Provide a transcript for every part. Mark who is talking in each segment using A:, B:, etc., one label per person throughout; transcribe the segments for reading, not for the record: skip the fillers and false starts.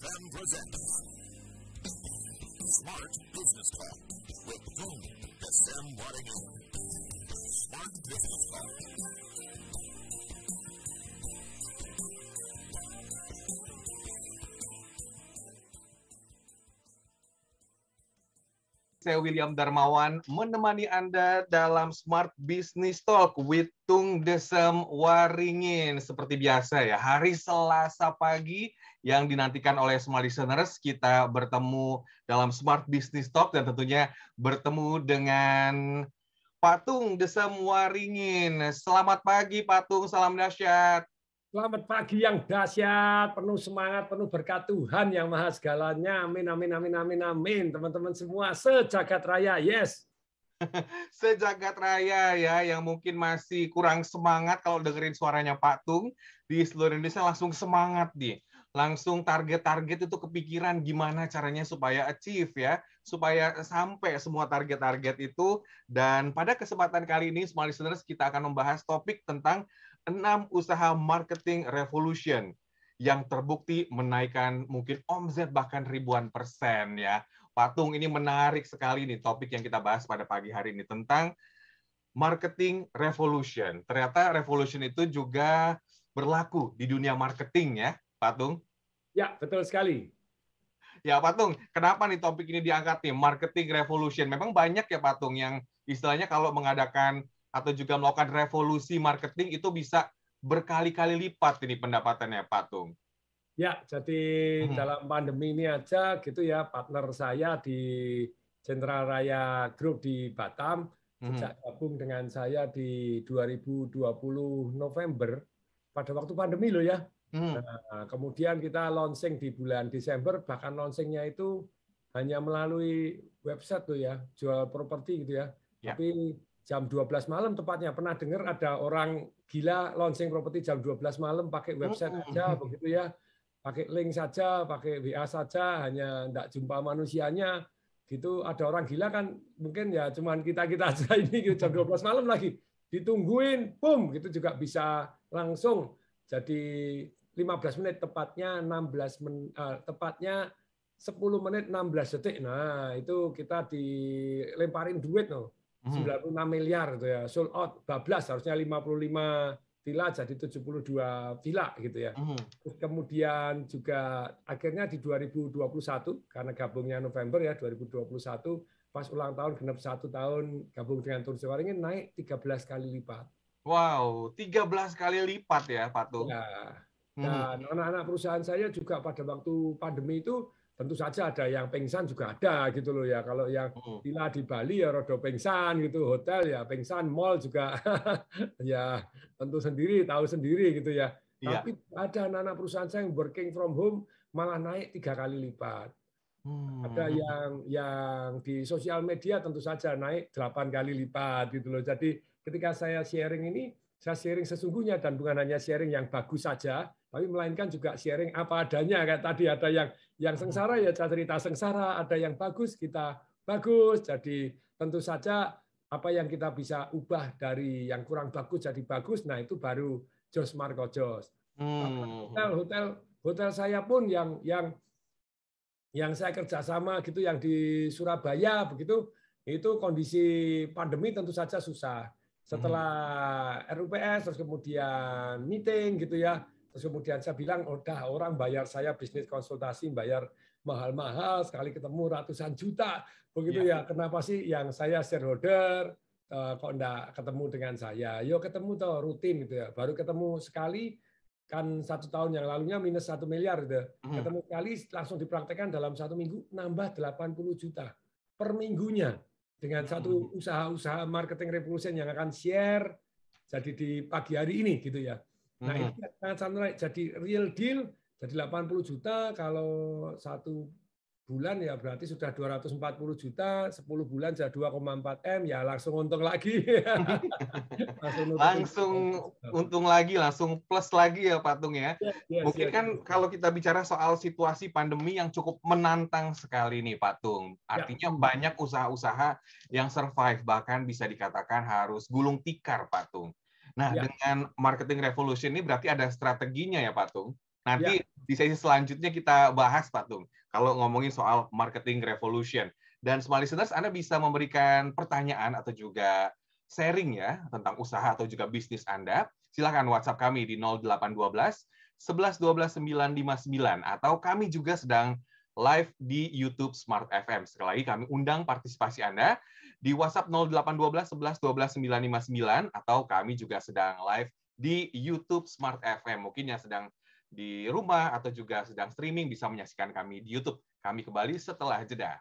A: FM presents Smart Business Talk with Tung SM Waddingham. Smart Business Talk.
B: Saya William Darmawan menemani Anda dalam Smart Business Talk with Tung Desem Waringin. Seperti biasa ya, hari Selasa pagi yang dinantikan oleh semua listeners, kita bertemu dalam Smart Business Talk dan tentunya bertemu dengan Pak Tung Desem Waringin. Selamat pagi Pak Tung, salam dahsyat.
C: Selamat pagi yang dahsyat, penuh semangat, penuh berkat Tuhan yang Maha Segalanya. Amin, amin, amin, amin, amin. Teman-teman semua, sejagat raya, yes.
B: Sejagat raya ya, yang mungkin masih kurang semangat kalau dengerin suaranya Pak Tung, di seluruh Indonesia langsung semangat nih. Langsung target-target itu kepikiran gimana caranya supaya achieve ya, supaya sampai semua target-target itu. Dan pada kesempatan kali ini, semua listeners, kita akan membahas topik tentang 6 usaha marketing revolution yang terbukti menaikkan mungkin omset bahkan ribuan persen ya. Pak Tung, ini menarik sekali nih topik yang kita bahas pada pagi hari ini tentang marketing revolution. Ternyata revolution itu juga berlaku di dunia marketing ya, Pak Tung?
C: Ya, betul sekali.
B: Ya, Pak Tung, kenapa nih topik ini diangkat nih, marketing revolution? Memang banyak ya, Pak Tung, yang istilahnya kalau mengadakan atau juga melakukan revolusi marketing itu bisa berkali-kali lipat ini pendapatannya, Pak Tung.
C: Ya, jadi dalam pandemi ini aja gitu ya, partner saya di Central Raya Group di Batam, sejak gabung dengan saya di 2020 November, pada waktu pandemi loh ya. Nah, kemudian kita launching di bulan Desember, bahkan launchingnya itu hanya melalui website tuh ya, jual properti gitu ya. Tapi jam 12 malam tepatnya, pernah dengar ada orang gila launching properti jam 12 malam pakai website aja begitu ya. Pakai link saja, pakai WA saja, hanya enggak jumpa manusianya. Gitu ada orang gila kan, mungkin ya cuman kita-kita aja ini gitu, jam 12 malam lagi. Ditungguin, boom, gitu juga bisa langsung jadi 15 menit tepatnya 10 menit 16 detik. Nah, itu kita dilemparin duit loh. 96 miliar gitu ya. Sold out bablas, harusnya 55 villa jadi 72 villa gitu ya. Terus kemudian juga akhirnya di 2021 karena gabungnya November ya 2021 pas ulang tahun genap 1 tahun gabung dengan Tung Desem Waringin naik 13 kali lipat.
B: Wow, 13 kali lipat ya, Pak Tung.
C: Ya. Dan anak-anak perusahaan saya juga pada waktu pandemi itu tentu saja ada yang pingsan juga ada gitu loh ya. Kalau yang villa di Bali ya rodo pingsan gitu, hotel ya pingsan, mall juga ya tentu sendiri, tahu sendiri gitu ya.
B: Iya.
C: Tapi ada anak-anak perusahaan saya yang working from home malah naik 3 kali lipat. Ada yang di sosial media tentu saja naik 8 kali lipat gitu loh. Jadi ketika saya sharing ini, saya sharing sesungguhnya dan bukan hanya sharing yang bagus saja, tapi melainkan juga sharing apa adanya. Kayak tadi ada yang sengsara ya cerita sengsara, ada yang bagus kita bagus. Jadi tentu saja apa yang kita bisa ubah dari yang kurang bagus jadi bagus, nah itu baru Jos Marko Jos. Hotel saya pun yang saya kerjasama gitu, yang di Surabaya begitu, itu kondisi pandemi tentu saja susah. Setelah RUPS, terus kemudian meeting gitu ya, terus kemudian saya bilang, udah orang bayar saya bisnis konsultasi, bayar mahal-mahal, sekali ketemu ratusan juta, begitu ya. Kenapa sih yang saya shareholder, kok enggak ketemu dengan saya? Yo ketemu tuh rutin gitu ya, baru ketemu sekali, kan 1 tahun yang lalunya minus 1 miliar gitu. Ketemu sekali langsung dipraktekkan dalam 1 minggu, nambah 80 juta per minggunya. Dengan satu usaha-usaha marketing revolution yang akan share jadi di pagi hari ini gitu ya. Nah, itu sangat jadi real deal jadi 80 juta kalau 1 bulan ya berarti sudah 240 juta, 10 bulan sudah 2,4 M ya langsung untung lagi.
B: langsung untung lagi, langsung plus lagi ya Pak Tung ya. Mungkin kan kalau kita bicara soal situasi pandemi yang cukup menantang sekali nih Pak Tung. Artinya banyak usaha-usaha yang survive, bahkan bisa dikatakan harus gulung tikar Pak Tung. Nah, dengan marketing revolution ini berarti ada strateginya ya Pak Tung? Nanti di sesi selanjutnya kita bahas, Pak Tung, kalau ngomongin soal marketing revolution. Dan smart listeners, Anda bisa memberikan pertanyaan atau juga sharing ya tentang usaha atau juga bisnis Anda. Silakan WhatsApp kami di 0812 11 12 959 atau kami juga sedang live di YouTube Smart FM. Sekali lagi kami undang partisipasi Anda di WhatsApp 0812 11 12 959 atau kami juga sedang live di YouTube Smart FM. Mungkin yang sedang di rumah atau juga sedang streaming bisa menyaksikan kami di YouTube. Kami kembali setelah jeda.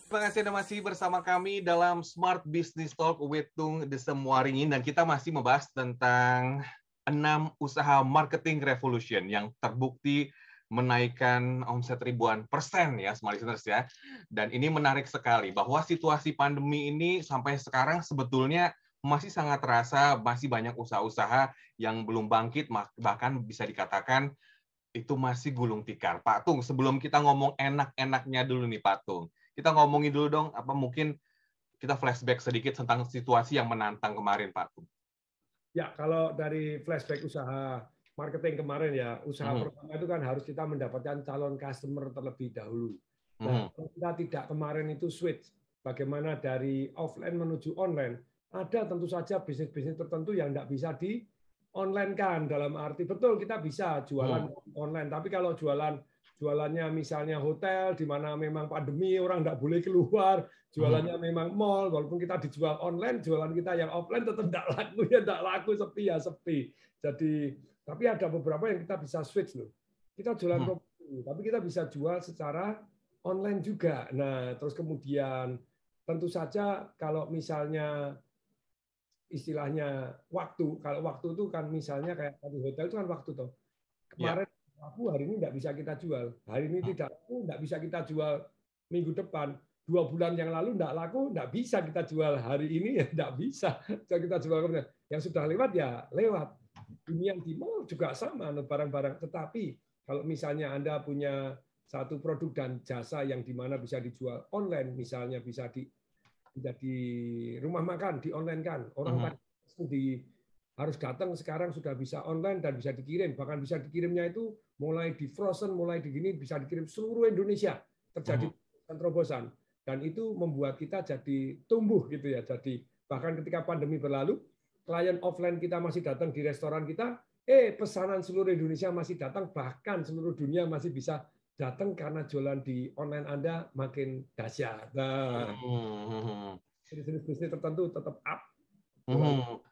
B: Terima kasih Anda masih bersama kami dalam Smart Business Talk with Tung Desem Waringin, dan kita masih membahas tentang 6 usaha marketing revolution yang terbukti menaikkan omset ribuan persen ya, smart listeners ya. Dan ini menarik sekali bahwa situasi pandemi ini sampai sekarang sebetulnya masih sangat terasa, masih banyak usaha-usaha yang belum bangkit, bahkan bisa dikatakan itu masih gulung tikar. Pak Tung, sebelum kita ngomong enak-enaknya dulu nih Pak Tung, kita ngomongin dulu dong, apa mungkin kita flashback sedikit tentang situasi yang menantang kemarin, Pak Tung.
C: Ya, kalau dari flashback usaha marketing kemarin ya, usaha pertama itu kan harus kita mendapatkan calon customer terlebih dahulu. Nah, kalau kita tidak kemarin itu switch, bagaimana dari offline menuju online, ada tentu saja bisnis-bisnis tertentu yang tidak bisa di online kan, dalam arti betul kita bisa jualan online, tapi kalau jualannya misalnya hotel di mana memang pandemi orang tidak boleh keluar, jualannya memang mall, walaupun kita dijual online, jualan kita yang offline tetap tidak laku ya, tidak laku, sepi ya sepi. Jadi tapi ada beberapa yang kita bisa switch loh. Kita jualan properti, tapi kita bisa jual secara online juga. Nah, terus kemudian tentu saja kalau misalnya istilahnya waktu, kalau waktu itu kan misalnya kayak di hotel itu kan waktu toh. Kemarin laku, hari ini tidak bisa kita jual. Hari ini tidak laku, tidak bisa kita jual minggu depan. 2 bulan yang lalu tidak laku, tidak bisa kita jual. Hari ini ya tidak bisa kita jual. Yang sudah lewat ya lewat. Ini yang di mall juga sama barang-barang. Tetapi kalau misalnya Anda punya satu produk dan jasa yang di mana bisa dijual online, misalnya bisa di rumah makan, di online kan. Orang harus datang, sekarang sudah bisa online dan bisa dikirim. Bahkan bisa dikirimnya itu mulai di frozen, mulai di gini, bisa dikirim seluruh Indonesia. Terjadi terobosan. Dan itu membuat kita jadi tumbuh gitu ya. Jadi bahkan ketika pandemi berlalu, klien offline kita masih datang di restoran kita, pesanan seluruh Indonesia masih datang, bahkan seluruh dunia masih bisa datang karena jualan di online Anda makin dahsyat. Nah, bisnis-bisnis tertentu tetap up.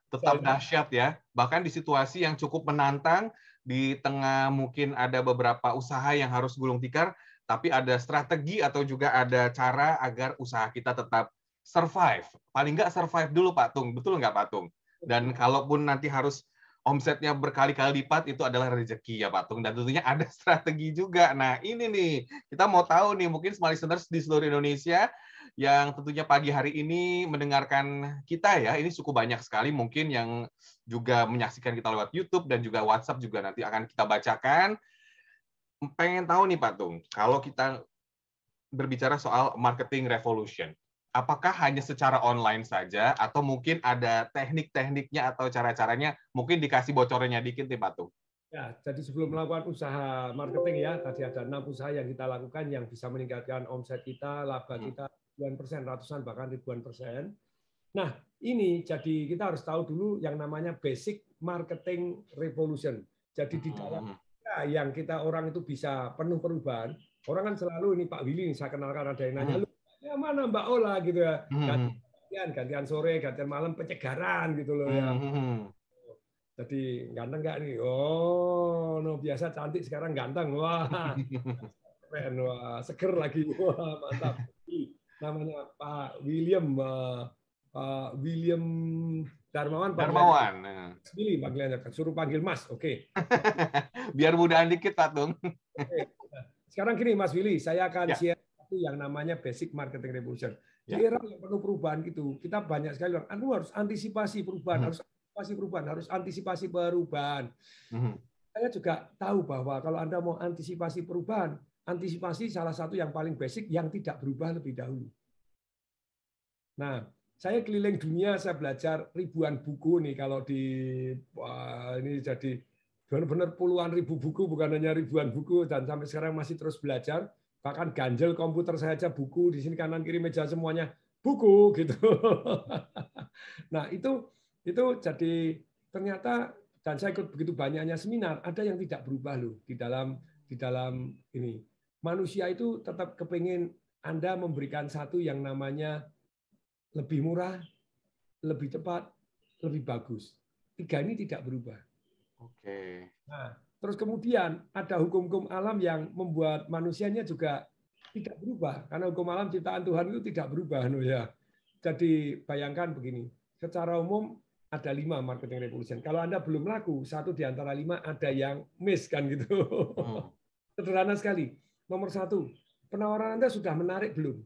B: Tetap dahsyat ya. Bahkan di situasi yang cukup menantang, di tengah mungkin ada beberapa usaha yang harus gulung tikar, tapi ada strategi atau juga ada cara agar usaha kita tetap survive. Paling nggak survive dulu, Pak Tung. Betul nggak, Pak Tung? Dan kalaupun nanti harus omsetnya berkali-kali lipat, itu adalah rezeki ya, Pak Tung. Dan tentunya ada strategi juga. Nah, ini nih, kita mau tahu nih, mungkin smart listeners di seluruh Indonesia yang tentunya pagi hari ini mendengarkan kita ya, ini cukup banyak sekali mungkin yang juga menyaksikan kita lewat YouTube dan juga WhatsApp juga nanti akan kita bacakan. Pengen tahu nih, Pak Tung, kalau kita berbicara soal marketing revolution, apakah hanya secara online saja atau mungkin ada teknik-tekniknya atau cara-caranya? Mungkin dikasih bocorannya dikit nih, Pak Tung.
C: Ya, jadi sebelum melakukan usaha marketing ya, tadi ada 6 usaha yang kita lakukan yang bisa meningkatkan omset kita, laba kita ribuan persen, ratusan bahkan ribuan persen. Nah, ini jadi kita harus tahu dulu yang namanya basic marketing revolution. Jadi di dalam yang kita orang itu bisa penuh perubahan. Orang kan selalu ini Pak Willy, saya kenalkan ada yang nanya, lu ya mana Mbak Ola gitu ya. Gantian sore, gantian malam, pencegaran gitu loh ya. Jadi ganteng nggak nih? Oh, no, biasa cantik sekarang ganteng. Wah, keren, wah, seger lagi. Wah, mantap. Namanya Pak William, Pak William Darmawan.
B: Darmawan.
C: Willy panggilannya, suruh panggil Mas, oke.
B: Biar mudahan dikit, Pak Tung.
C: Sekarang gini, Mas Willy, saya akan share satu yang namanya basic marketing revolution. Di era yang penuh perubahan gitu, kita banyak sekali bilang, Anu harus antisipasi perubahan, harus antisipasi perubahan. Saya juga tahu bahwa kalau Anda mau antisipasi perubahan, antisipasi salah satu yang paling basic yang tidak berubah lebih dahulu. Nah, saya keliling dunia, saya belajar ribuan buku nih kalau ini jadi benar-benar puluhan ribu buku, bukan hanya ribuan buku, dan sampai sekarang masih terus belajar. Bahkan ganjel komputer saya aja buku, di sini kanan kiri meja semuanya buku gitu. Nah, itu jadi ternyata, dan saya ikut begitu banyaknya seminar, ada yang tidak berubah loh di dalam ini. Manusia itu tetap kepingin Anda memberikan satu yang namanya lebih murah, lebih cepat, lebih bagus. 3 ini tidak berubah.
B: Oke.
C: Nah, terus kemudian ada hukum-hukum alam yang membuat manusianya juga tidak berubah, karena hukum alam ciptaan Tuhan itu tidak berubah, ya. Jadi bayangkan begini, secara umum ada 5 marketing revolution. Kalau Anda belum laku, 1 di antara 5 ada yang miss kan gitu. Sederhana sekali. Nomor 1, penawaran Anda sudah menarik belum?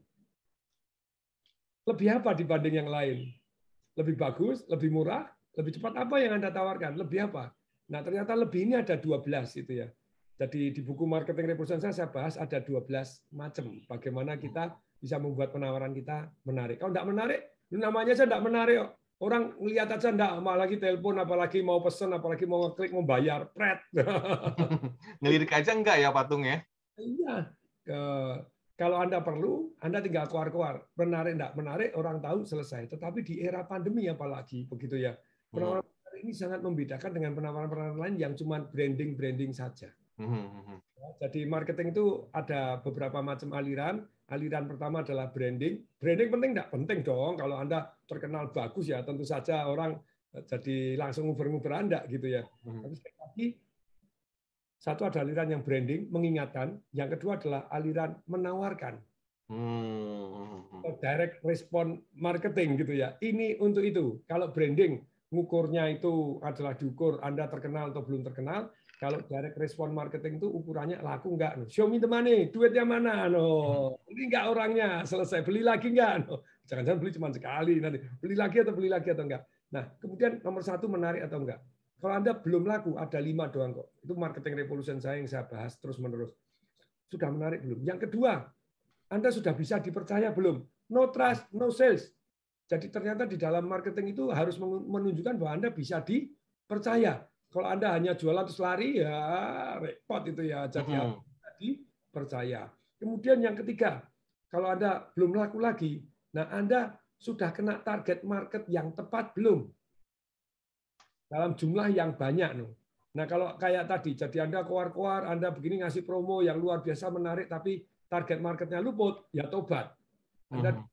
C: Lebih apa dibanding yang lain? Lebih bagus, lebih murah, lebih cepat, apa yang Anda tawarkan? Lebih apa? Nah, ternyata lebih ini ada 12 itu ya. Jadi di buku marketing revolution saya bahas ada 12 macam bagaimana kita bisa membuat penawaran kita menarik. Kalau tidak menarik, namanya saya tidak menarik kok. Orang lihat aja enggak, apalagi telepon, apalagi mau pesen, apalagi mau ngeklik, mau bayar, pret.
B: Ngelirik aja enggak ya patung ya?
C: Iya. Kalau Anda perlu, Anda tinggal keluar-keluar. Menarik enggak? Menarik, orang tahu, selesai. Tetapi di era pandemi apalagi, begitu ya. Penawaran ini sangat membedakan dengan penawaran-penawaran lain yang cuma branding-branding saja. Jadi marketing itu ada beberapa macam aliran. Aliran pertama adalah branding. Branding penting enggak? Penting dong. Kalau Anda terkenal bagus ya tentu saja orang jadi langsung nguber-nguber Anda gitu ya. Tapi sekali lagi, satu ada aliran yang branding, mengingatkan. Yang kedua adalah aliran menawarkan. Direct response marketing gitu ya. Ini untuk itu. Kalau branding, ngukurnya itu adalah diukur Anda terkenal atau belum terkenal. Kalau direct response marketing itu ukurannya laku nggak? Show me the money, duitnya mana? No. Ini nggak orangnya, selesai. Beli lagi nggak? No. Jangan-jangan beli cuma sekali nanti. Beli lagi atau enggak? Nah, kemudian nomor satu menarik atau enggak? Kalau Anda belum laku, ada 5 doang kok. Itu marketing revolution saya yang saya bahas terus-menerus. Sudah menarik belum? Yang kedua, Anda sudah bisa dipercaya belum? No trust, no sales. Jadi ternyata di dalam marketing itu harus menunjukkan bahwa Anda bisa dipercaya. Kalau Anda hanya jualan terus lari, ya repot itu ya. Jadi harus dipercaya. Kemudian yang ketiga, kalau Anda belum laku lagi, nah Anda sudah kena target market yang tepat belum? Dalam jumlah yang banyak. Nah kalau kayak tadi, jadi Anda keluar-keluar, Anda begini ngasih promo yang luar biasa menarik, tapi target marketnya luput, ya tobat. Anda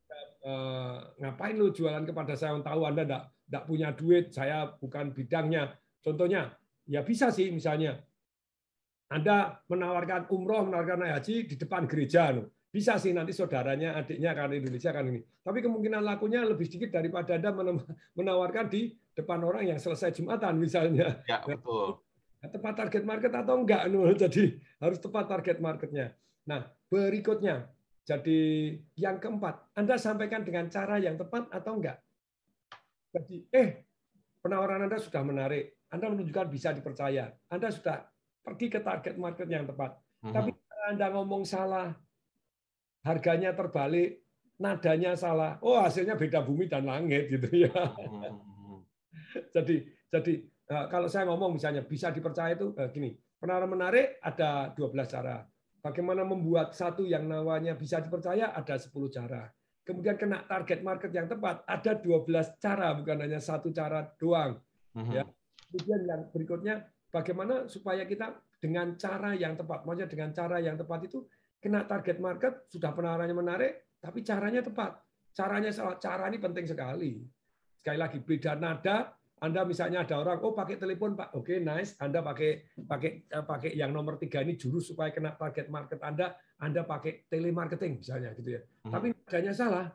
C: ngapain lu jualan kepada saya yang tahu Anda enggak punya duit, saya bukan bidangnya. Contohnya, ya bisa sih misalnya Anda menawarkan umroh, menawarkan haji di depan gereja. Bisa sih nanti saudaranya, adiknya kan Indonesia kan ini. Tapi kemungkinan lakunya lebih sedikit daripada Anda menawarkan di depan orang yang selesai Jumatan misalnya.
B: Ya, betul.
C: Tepat target market atau enggak? Jadi harus tepat target marketnya. Nah, berikutnya, jadi yang keempat, Anda sampaikan dengan cara yang tepat atau enggak? Jadi, penawaran Anda sudah menarik, Anda menunjukkan bisa dipercaya, Anda sudah pergi ke target market yang tepat. Tapi Anda ngomong salah, harganya terbalik, nadanya salah, hasilnya beda bumi dan langit gitu ya. Jadi kalau saya ngomong misalnya bisa dipercaya itu gini, penawaran menarik ada 12 cara. Bagaimana membuat satu yang namanya bisa dipercaya ada 10 cara. Kemudian kena target market yang tepat ada 12 cara, bukan hanya satu cara doang. Ya. Kemudian yang berikutnya bagaimana supaya kita dengan cara yang tepat. Maksudnya dengan cara yang tepat itu kena target market, sudah penawarannya menarik, tapi caranya tepat. Caranya salah. Cara ini penting sekali. Sekali lagi beda nada. Anda misalnya ada orang, pakai telepon Pak, oke nice. Anda pakai yang nomor 3 ini jurus supaya kena target market Anda pakai telemarketing misalnya gitu ya. Tapi nadanya salah.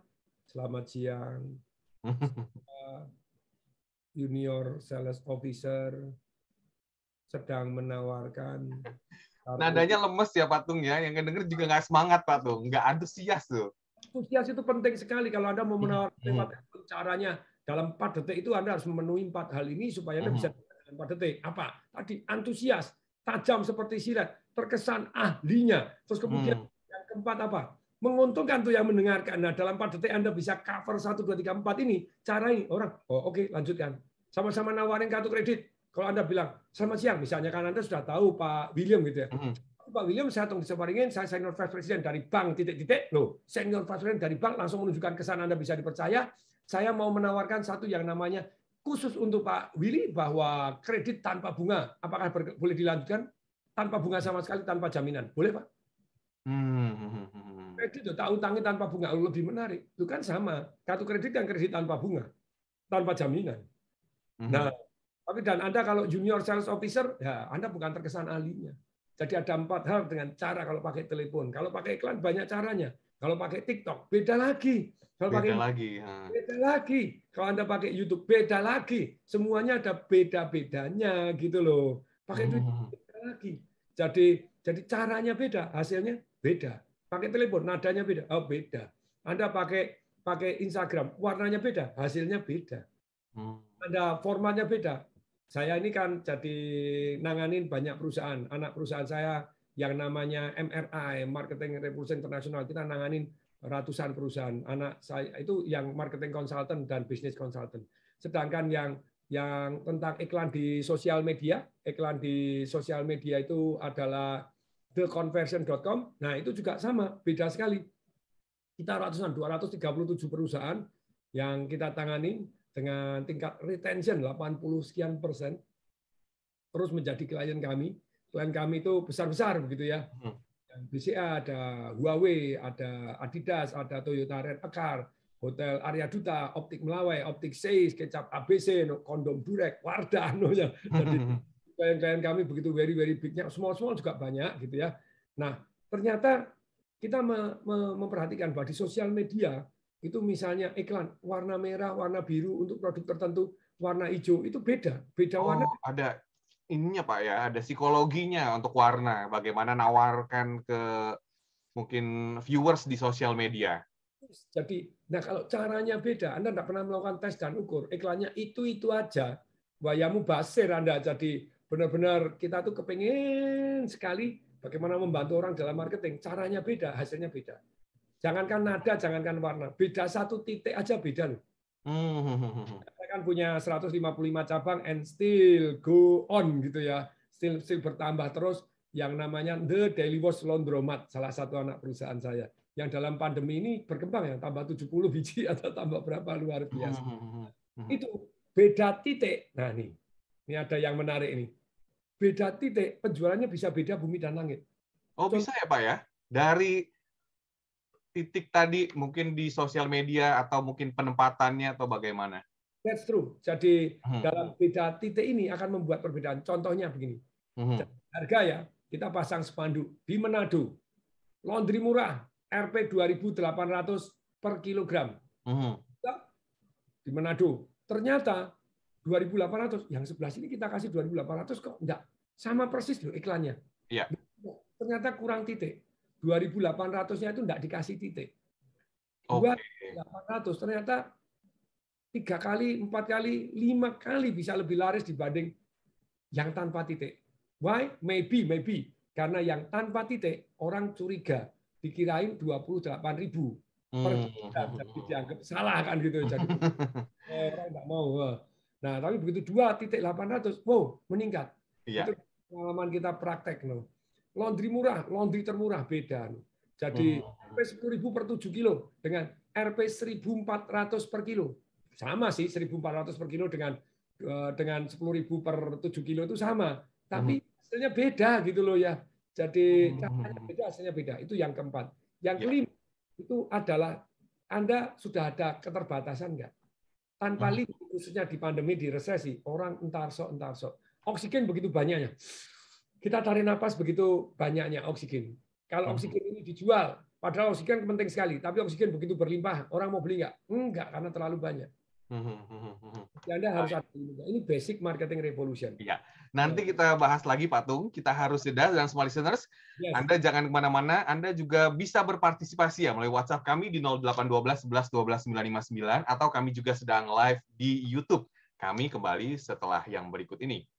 C: Selamat siang, junior sales officer sedang menawarkan.
B: Nadanya lemes ya Patung ya, yang denger juga nggak semangat Patung, nggak antusias tuh.
C: Antusias itu penting sekali kalau Anda mau menawarkan caranya. Dalam 4 detik itu Anda harus memenuhi 4 hal ini supaya Anda bisa dalam 4 detik. Apa? Tadi antusias, tajam seperti silet, terkesan ahlinya. Terus kemudian yang keempat apa? Menguntungkan tuh yang mendengarkan. Nah, dalam 4 detik Anda bisa cover 1, 2, 3, 4 ini. Cara ini orang, oke, lanjutkan. Sama-sama nawarin kartu kredit. Kalau Anda bilang, selamat siang, misalnya kan Anda sudah tahu Pak William gitu ya. Pak William, saya tunggu separingin, saya senior vice president dari bank, senior vice president dari bank, langsung menunjukkan kesan Anda bisa dipercaya. Saya mau menawarkan satu yang namanya khusus untuk Pak Willy bahwa kredit tanpa bunga. Apakah boleh dilanjutkan? Tanpa bunga sama sekali, tanpa jaminan. Boleh, Pak? Kredit tak utangnya tanpa bunga, lebih menarik. Itu kan sama. Kartu kredit kan kredit tanpa bunga, tanpa jaminan. Nah, tapi dan Anda kalau junior sales officer, ya Anda bukan terkesan ahlinya. Jadi ada 4 hal dengan cara kalau pakai telepon. Kalau pakai iklan banyak caranya. Kalau pakai TikTok beda lagi. Kalau pakai beda lagi. Kalau Anda pakai YouTube beda lagi. Semuanya ada beda-bedanya gitu loh. Pakai Twitter beda lagi. Jadi caranya beda, hasilnya beda. Pakai telepon nadanya beda. Beda. Anda pakai Instagram warnanya beda, hasilnya beda. Anda formatnya beda. Saya ini kan jadi nanganin banyak perusahaan. Anak perusahaan saya yang namanya MRI, Marketing Revolution International, kita nanganin ratusan perusahaan. Anak saya itu yang marketing consultant dan business consultant. Sedangkan yang tentang iklan di sosial media itu adalah theconversion.com. Nah, itu juga sama, beda sekali. Kita ratusan, 237 perusahaan yang kita tangani dengan tingkat retention 80 sekian persen, terus menjadi klien kami. Klien kami itu besar-besar begitu ya. BCA, ada Huawei, ada Adidas, ada Toyota Red Car, Hotel Arya Duta, Optik Melawai, Optik Seis, Kecap ABC, Kondom Durek, Wardah, ya. Jadi klien-klien kami begitu very big-nya, small juga banyak gitu ya. Nah, ternyata kita memperhatikan bahwa di sosial media itu misalnya iklan warna merah, warna biru untuk produk tertentu, warna hijau itu beda warna.
B: Ada ininya Pak ya, ada psikologinya untuk warna, bagaimana nawarkan ke mungkin viewers di sosial media.
C: Jadi, nah kalau caranya beda, Anda tidak pernah melakukan tes dan ukur, iklannya itu aja, wayamu basir Anda. Jadi benar-benar kita tuh kepengen sekali bagaimana membantu orang dalam marketing, caranya beda, hasilnya beda. Jangankan nada, jangankan warna, beda satu titik aja beda loh. Saya kan punya 155 cabang and still go on gitu ya, still bertambah terus. Yang namanya The Daily Wash Laundromat, salah satu anak perusahaan saya. Yang dalam pandemi ini berkembang ya, tambah 70 biji atau tambah berapa, luar biasa. Itu beda titik. Nah ini ada yang menarik ini. Beda titik, penjualannya bisa beda bumi dan langit.
B: Oh bisa ya Pak ya? Dari titik tadi mungkin di sosial media atau mungkin penempatannya atau bagaimana?
C: That's true. Jadi dalam beda titik ini akan membuat perbedaan. Contohnya begini. Harga ya, kita pasang spanduk di Manado. Laundry murah, Rp 2.800 per kilogram. Di Manado. Ternyata 2.800, yang sebelah sini kita kasih 2.800 kok enggak. Sama persis loh iklannya.
B: Iya.
C: Ternyata kurang titik. 2.800-nya itu enggak dikasih titik. 2.800 ternyata 3 kali, 4 kali, 5 kali bisa lebih laris dibanding yang tanpa titik. Why? Maybe. Karena yang tanpa titik, orang curiga. Dikirain 28.000 per kilogram. Jadi dianggap salah kan gitu. Jadi orang nggak mau. Nah, tapi begitu 2.800, wow, meningkat.
B: Iya.
C: Itu pengalaman kita praktek. No. Laundry murah, laundry termurah, beda. No. Jadi Rp 10.000 per 7 kilo dengan Rp 1.400 per kilo. Sama sih, 1.400 per kilo dengan 10.000 per 7 kilo itu sama. Tapi hasilnya beda gitu loh ya. Jadi caranya beda, hasilnya beda. Itu yang keempat. Yang kelima itu adalah Anda sudah ada keterbatasan nggak? Tanpa link, khususnya di pandemi, di resesi, orang entar sok. Oksigen begitu banyaknya. Kita tarik napas begitu banyaknya oksigen. Kalau oksigen ini dijual, padahal oksigen penting sekali, tapi oksigen begitu berlimpah, orang mau beli nggak? Enggak, karena terlalu banyak. Anda harus ada ini basic marketing revolution.
B: Iya. Nanti kita bahas lagi Pak Tung. Kita harus jeda dan semua listeners, Anda jangan kemana-mana. Anda juga bisa berpartisipasi ya melalui WhatsApp kami di 0812 11 12 959 atau kami juga sedang live di YouTube. Kami kembali setelah yang berikut ini.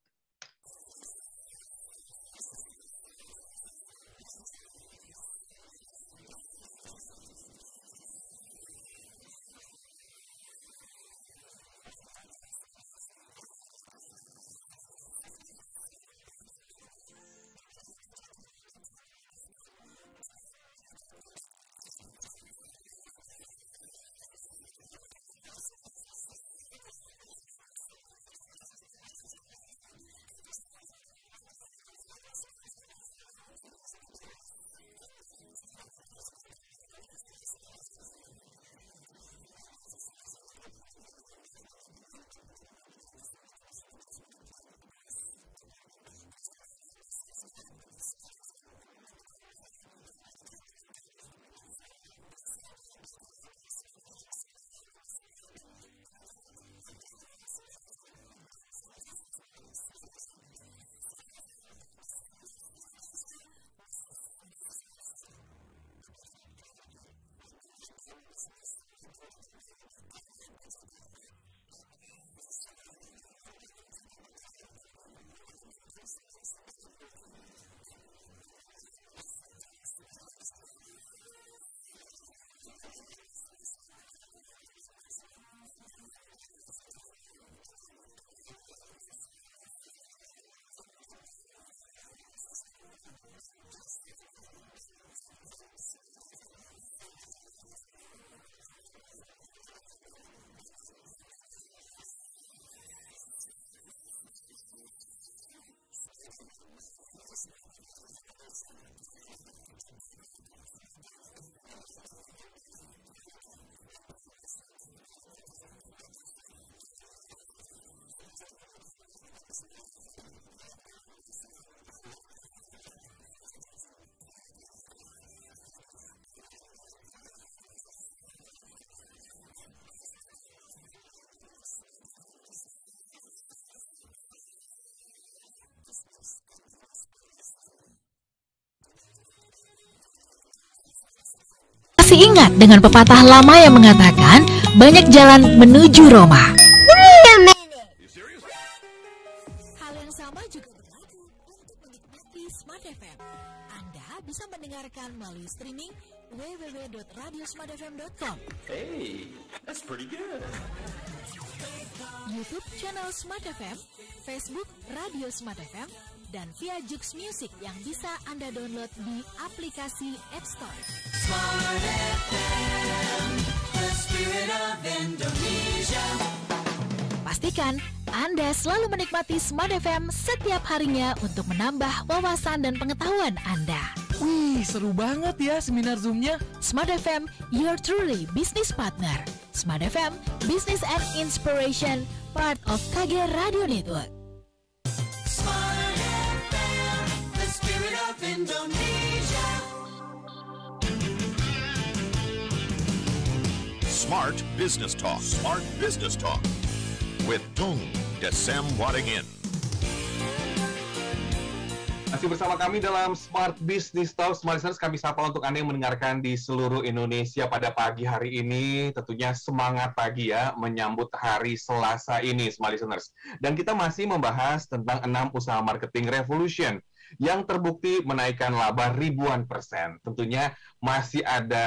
D: Masih ingat dengan pepatah lama yang mengatakan banyak jalan menuju Roma? Hal yang sama juga berlaku untuk menikmati Smart FM. Anda bisa mendengarkan melalui streaming www.radiosmartfm.com.
A: Hey, that's pretty good.
D: YouTube channel Smart FM, Facebook Radio Smart FM, dan via Jux Music yang bisa Anda download di aplikasi App Store.
E: Smart FM, the spirit of Indonesia.
D: Pastikan Anda selalu menikmati Smart FM setiap harinya untuk menambah wawasan dan pengetahuan Anda.
F: Wih, seru banget ya seminar Zoom-nya.
D: Smart FM, your truly business partner. Smart FM, Business and Inspiration, part of KG Radio Network.
E: Smart FM, the spirit of Indonesia.
A: Smart Business Talk. Smart Business Talk. With Tung Desem Waddingin.
B: Masih bersama kami dalam Smart Business Talk. Smart Listeners, kami sapa untuk Anda yang mendengarkan di seluruh Indonesia pada pagi hari ini. Tentunya semangat pagi ya, menyambut hari Selasa ini, Smart Listeners. Dan kita masih membahas tentang 6 usaha marketing revolution yang terbukti menaikkan laba ribuan %. Tentunya masih ada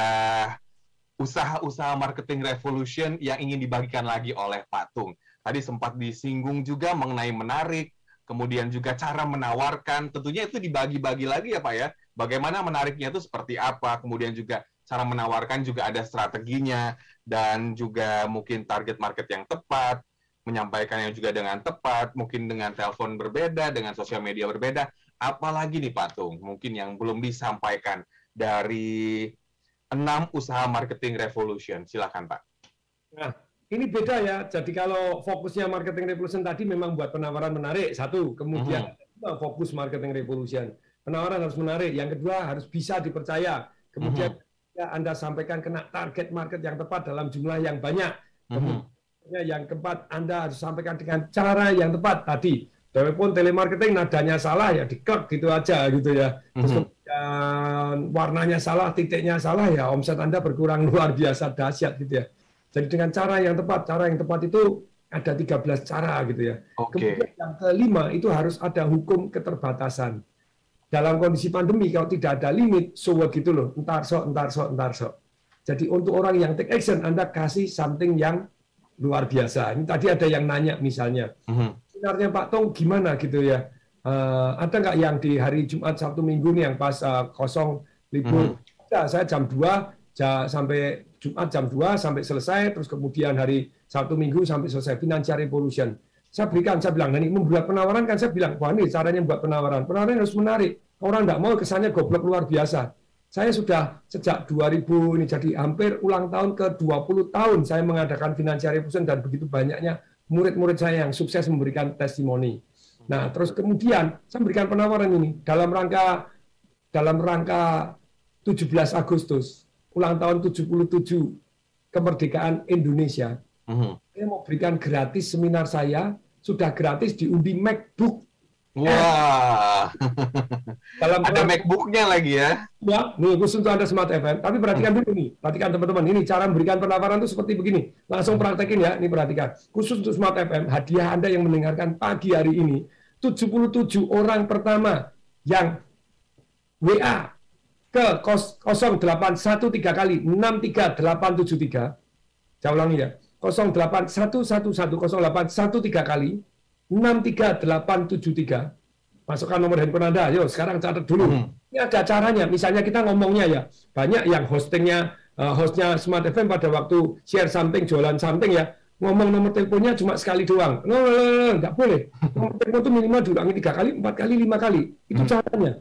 B: usaha-usaha marketing revolution yang ingin dibagikan lagi oleh Pak Tung. Tadi sempat disinggung juga mengenai menarik, kemudian juga cara menawarkan, tentunya itu dibagi-bagi lagi ya Pak ya. Bagaimana menariknya itu seperti apa, kemudian juga cara menawarkan juga ada strateginya, dan juga mungkin target market yang tepat, menyampaikannya juga dengan tepat, mungkin dengan telepon berbeda, dengan sosial media berbeda. Apalagi nih Pak Tung, mungkin yang belum disampaikan dari 6 usaha marketing revolution. Silakan Pak.
C: Nah, ini beda ya. Jadi kalau fokusnya marketing revolution tadi memang buat penawaran menarik, satu. Kemudian fokus marketing revolution. Penawaran harus menarik. Yang kedua harus bisa dipercaya. Kemudian Anda sampaikan kena target market yang tepat dalam jumlah yang banyak. Kemudian yang keempat, Anda harus sampaikan dengan cara yang tepat tadi. Walaupun telemarketing nadanya salah ya diklek gitu aja gitu ya. Terus kemudian warnanya salah, titiknya salah ya omset Anda berkurang luar biasa dahsyat gitu ya. Jadi dengan cara yang tepat itu ada 13 cara gitu ya. Kemudian yang kelima itu harus ada hukum keterbatasan. Dalam kondisi pandemi kalau tidak ada limit, so gitu loh, entar so. Jadi untuk orang yang take action, Anda kasih something yang luar biasa. Ini tadi ada yang nanya misalnya, sebenarnya Pak Tung gimana gitu ya? Ada nggak yang di hari Jumat, Sabtu, Minggu nih yang pas kosong libur? Saya jam 2 sampai Jumat jam 2 sampai selesai, terus kemudian hari Sabtu Minggu sampai selesai Financial Revolution. Saya bilang, ini membuat penawaran kan saya bilang, wah ini caranya membuat penawaran. Penawaran harus menarik. Orang nggak mau kesannya goblok luar biasa. Saya sudah sejak 2000 ini jadi hampir ulang tahun ke 20 tahun saya mengadakan Financial Revolution dan begitu banyaknya murid-murid saya yang sukses memberikan testimoni. Nah, terus kemudian saya memberikan penawaran ini dalam rangka 17 Agustus. Ulang tahun 77 kemerdekaan Indonesia. Saya mau berikan gratis seminar saya, sudah gratis diundi MacBook.
B: Wah. Ada MacBook-nya lagi ya.
C: Ya, nih khusus untuk Anda Smart FM. Tapi perhatikan dulu nih, perhatikan teman-teman. Ini cara memberikan penawaran itu seperti begini. Langsung praktekin ya, ini perhatikan. Khusus untuk Smart FM, hadiah Anda yang mendengarkan pagi hari ini, 77 orang pertama yang WA ke 0813 kali 63873. Saya ulangi ya. 0813 kali 63873. Masukkan nomor handphone Anda. Yo, sekarang catat dulu. Ini ada caranya. Misalnya kita ngomongnya ya. Banyak yang hostnya Smart FM pada waktu share something, jualan something ya. Ngomong nomor teleponnya cuma sekali doang. Nggak boleh. Nomor telepon itu minimal diulangi 3 kali, 4 kali, 5 kali. Itu caranya.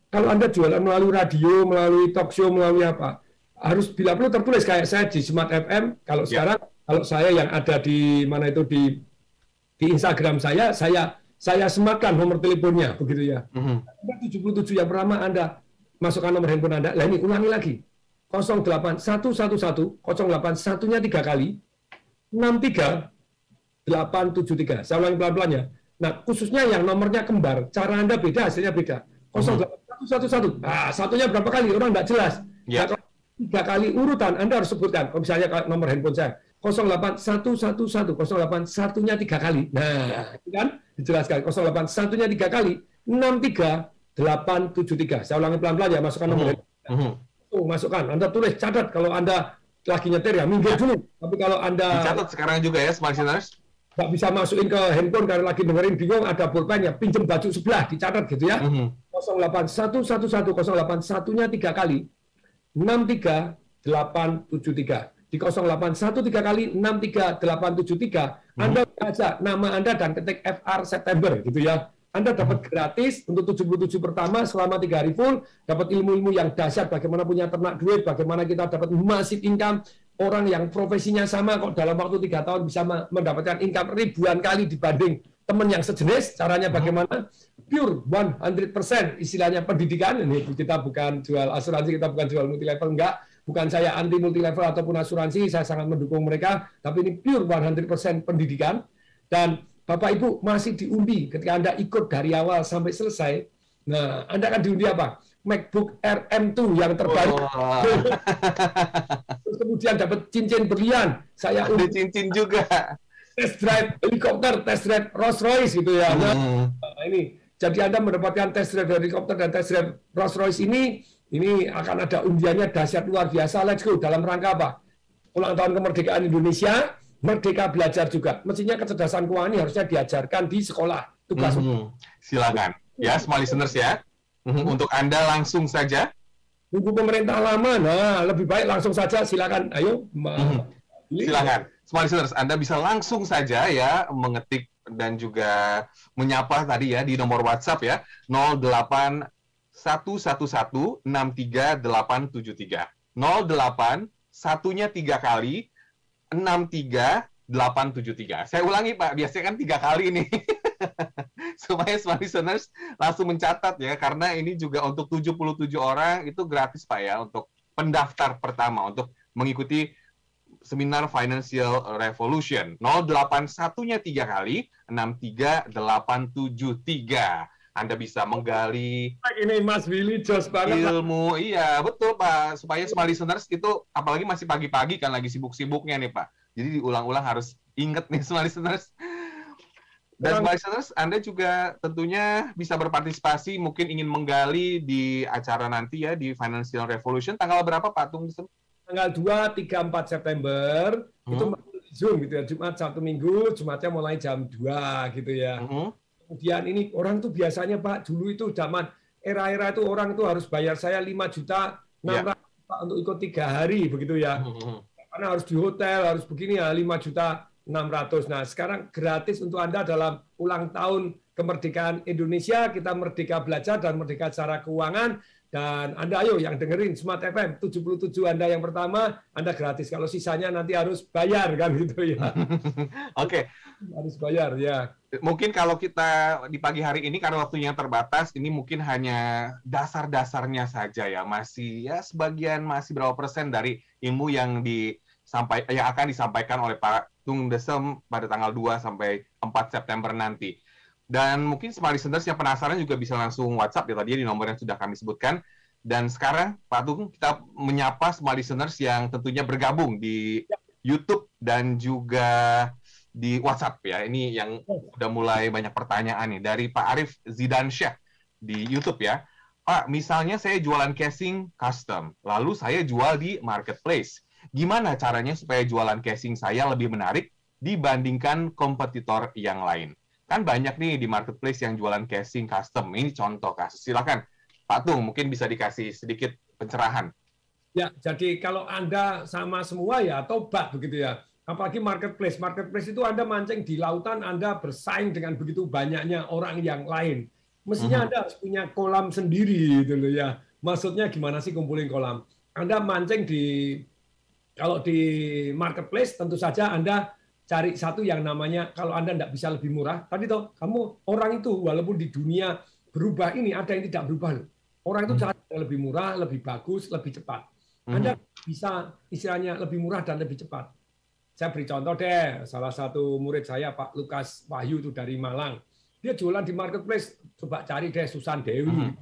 C: kalau Anda jualan melalui radio, melalui talk show, melalui apa, harus bila perlu tertulis kayak saya di Smart FM. Kalau sekarang, kalau saya yang ada di mana itu di Instagram saya sematkan nomor teleponnya, begitu ya. 77 yang pertama Anda masukkan nomor handphone Anda. Lah ini ulangi lagi. 08111 081-nya 3 kali 63873. Saya ulangi pelan-pelan ya. Nah, khususnya yang nomornya kembar, cara Anda beda, hasilnya beda. 08111. Nah, satunya berapa kali? Orang nggak jelas.
B: Ya.
C: Nah, 3 kali urutan Anda harus sebutkan. Kalau misalnya nomor handphone saya 08111 081-nya 3 kali. Nah, itu kan dijelaskan 081-nya 3 kali 63873. Saya ulangi pelan-pelan ya, masukkan nomor handphone. Masukkan, Anda tulis, catat. Kalau Anda lagi nyetir ya minggir dulu. Tapi kalau Anda
B: Dicatat sekarang juga ya, Smart Listeners.
C: nggak bisa masukin ke handphone karena lagi dengerin bingung, ada pulpen ya, pinjem baju sebelah, dicatat gitu ya. 08111 081-nya 3 kali 63873. Di 081 3 kali 63873, Anda baca nama Anda dan ketik FR September gitu ya. Anda dapat gratis untuk 77 pertama selama 3 hari full, dapat ilmu-ilmu yang dahsyat, bagaimana punya ternak duit, bagaimana kita dapat massive income, orang yang profesinya sama kok dalam waktu 3 tahun bisa mendapatkan income ribuan kali dibanding teman yang sejenis. Caranya bagaimana? Pure 100%, istilahnya pendidikan. Ini kita bukan jual asuransi, kita bukan jual multi level, enggak. Bukan saya anti multi level ataupun asuransi, saya sangat mendukung mereka, tapi ini pure 100% pendidikan. Dan Bapak Ibu masih diundi ketika Anda ikut dari awal sampai selesai. Nah, Anda akan diundi apa? MacBook Air M2 yang terbaru. Terus kemudian dapat cincin berlian. Saya
B: Ada
C: undi
B: cincin juga.
C: test drive helikopter, test drive Rolls Royce gitu ya. Nah, ini jadi Anda mendapatkan test drive helikopter dan test drive Rolls Royce ini akan ada undiannya dahsyat luar biasa. Let's go. Dalam rangka apa? Ulang tahun kemerdekaan Indonesia. Merdeka belajar juga. Mestinya kecerdasan keuangan ini harusnya diajarkan di sekolah. Tugas.
B: Silakan. Ya, Smart Listeners ya. Untuk Anda langsung saja.
C: Nunggu pemerintah lama. Nah, lebih baik langsung saja. Silakan. Ayo.
B: Silakan. Smart Listeners, Anda bisa langsung saja ya mengetik dan juga menyapa tadi ya di nomor WhatsApp ya. 08111638873. 08 1-nya 3 kali 63873. Saya ulangi Pak, biasanya kan 3 kali ini. Supaya Smart Listeners langsung mencatat ya, karena ini juga untuk 77 orang itu gratis Pak ya, untuk pendaftar pertama, untuk mengikuti seminar Financial Revolution. 081-nya 3 kali 63873. Anda bisa menggali
C: Ini Mas Willy jos banget.
B: ilmu, iya betul Pak, supaya Smart Listeners itu apalagi masih pagi-pagi kan lagi sibuk-sibuknya nih Pak, jadi diulang-ulang harus inget nih Smart Listeners. Dan Smart Listeners, Anda juga tentunya bisa berpartisipasi, mungkin ingin menggali di acara nanti ya di Financial Revolution. Tanggal berapa Pak Tung?
C: Tanggal 2, 3, 4 September itu Zoom gitu ya, Jumat, Sabtu, Minggu, Jumatnya mulai jam 2 gitu ya. Kemudian ini orang tuh biasanya Pak, dulu itu zaman era-era itu orang itu harus bayar saya 5.600.000 Pak untuk ikut 3 hari begitu ya. Karena harus di hotel, harus begini ya 5.600.000. Nah, sekarang gratis untuk Anda dalam ulang tahun kemerdekaan Indonesia, kita merdeka belajar dan merdeka secara keuangan. Dan Anda ayo yang dengerin Smart FM 77 Anda yang pertama, Anda gratis. Kalau sisanya nanti harus bayar kan gitu ya.
B: Oke.
C: Harus bayar ya.
B: Mungkin kalau kita di pagi hari ini karena waktunya terbatas, ini mungkin hanya dasar-dasarnya saja ya. Masih ya sebagian, masih berapa persen dari ilmu yang akan disampaikan oleh Pak Tung Desem pada tanggal 2 sampai 4 September nanti. Dan mungkin Smart Listeners yang penasaran juga bisa langsung WhatsApp ya tadi di nomor yang sudah kami sebutkan. Dan sekarang Pak Tung, kita menyapa Smart Listeners yang tentunya bergabung di YouTube dan juga di WhatsApp ya. Ini yang udah mulai banyak pertanyaan nih dari Pak Arif Zidansyah di YouTube ya. Pak, misalnya saya jualan casing custom, lalu saya jual di marketplace. Gimana caranya supaya jualan casing saya lebih menarik dibandingkan kompetitor yang lain? Kan banyak nih di marketplace yang jualan casing custom. Ini contoh kasus. Silakan Pak Tung, mungkin bisa dikasih sedikit pencerahan.
C: Ya, jadi kalau Anda sama semua ya tobat begitu ya. Apalagi marketplace. Marketplace itu Anda mancing di lautan, Anda bersaing dengan begitu banyaknya orang yang lain. Mestinya Anda harus punya kolam sendiri gitu loh ya. Maksudnya gimana sih kumpulin kolam? Anda mancing kalau di marketplace tentu saja Anda cari satu yang namanya, kalau Anda tidak bisa lebih murah, tadi toh kamu orang itu walaupun di dunia berubah ini ada yang tidak berubah loh. Orang itu cari yang lebih murah, lebih bagus, lebih cepat. Anda bisa istilahnya lebih murah dan lebih cepat. Saya beri contoh deh, salah satu murid saya Pak Lukas Wahyu itu dari Malang. Dia jualan di marketplace, coba cari deh Susan Dewi.